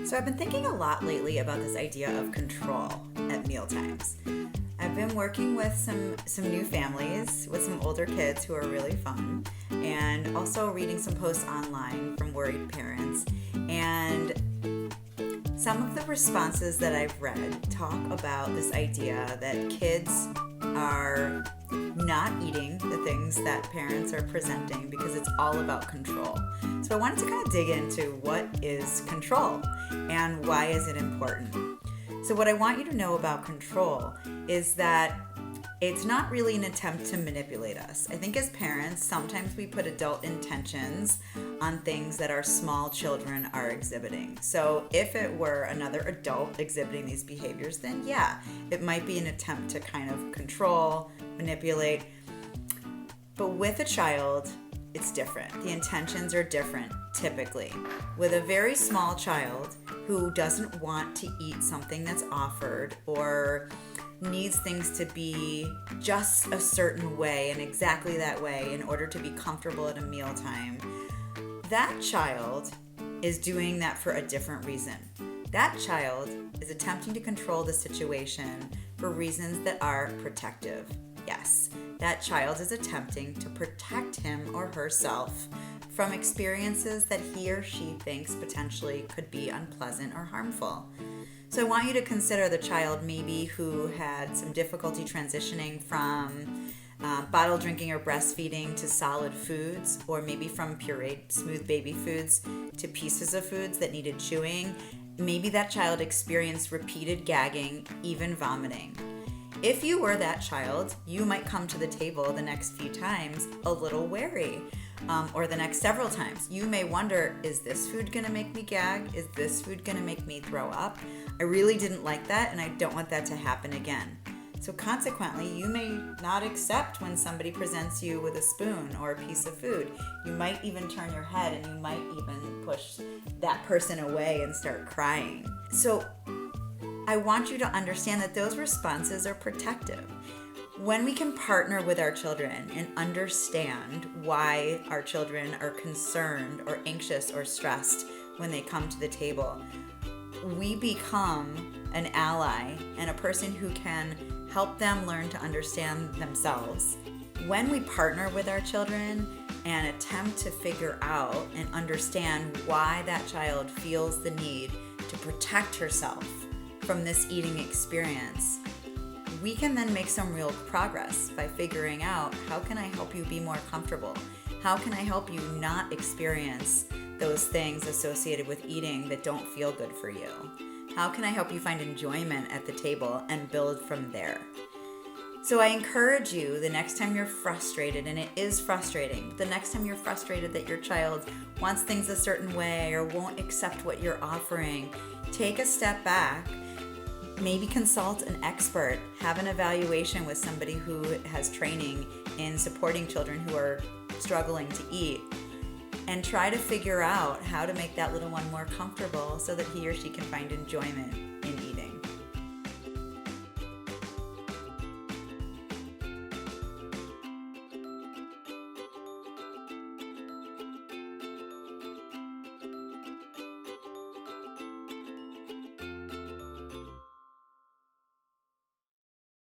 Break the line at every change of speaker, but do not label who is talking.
So I've been thinking a lot lately about this idea of control at Mealtimes. I've been working with some new families with some older kids who are really fun, and also reading some posts online from worried parents. And some of the responses that I've read talk about this idea that kids are not eating the things that parents are presenting because it's all about control. So I wanted to kind of dig into what is control and why is it important. So what I want you to know about control is that it's not really an attempt to manipulate us. I think as parents, sometimes we put adult intentions on things that our small children are exhibiting. So if it were another adult exhibiting these behaviors, then yeah, it might be an attempt to kind of control, manipulate. But with a child, it's different. The intentions are different, typically. With a very small child who doesn't want to eat something that's offered or needs things to be just a certain way and exactly that way in order to be comfortable at a mealtime, that child is doing that for a different reason. That child is attempting to control the situation for reasons that are protective. Yes, that child is attempting to protect him or herself from experiences that he or she thinks potentially could be unpleasant or harmful. So I want you to consider the child maybe who had some difficulty transitioning from bottle drinking or breastfeeding to solid foods, or maybe from pureed smooth baby foods to pieces of foods that needed chewing. Maybe that child experienced repeated gagging, even vomiting. If you were that child, you might come to the table the next few times a little wary, or the next several times. You may wonder, is this food going to make me gag? Is this food going to make me throw up? I really didn't like that, and I don't want that to happen again. So consequently, you may not accept when somebody presents you with a spoon or a piece of food. You might even turn your head, and you might even push that person away and start crying. So I want you to understand that those responses are protective. When we can partner with our children and understand why our children are concerned or anxious or stressed when they come to the table, we become an ally and a person who can help them learn to understand themselves. When we partner with our children and attempt to figure out and understand why that child feels the need to protect herself from this eating experience, we can then make some real progress by figuring out, how can I help you be more comfortable? How can I help you not experience those things associated with eating that don't feel good for you? How can I help you find enjoyment at the table and build from there? So I encourage you, the next time you're frustrated, and it is frustrating, the next time you're frustrated that your child wants things a certain way or won't accept what you're offering, take a step back. Maybe consult an expert, have an evaluation with somebody who has training in supporting children who are struggling to eat, and try to figure out how to make that little one more comfortable so that he or she can find enjoyment in eating.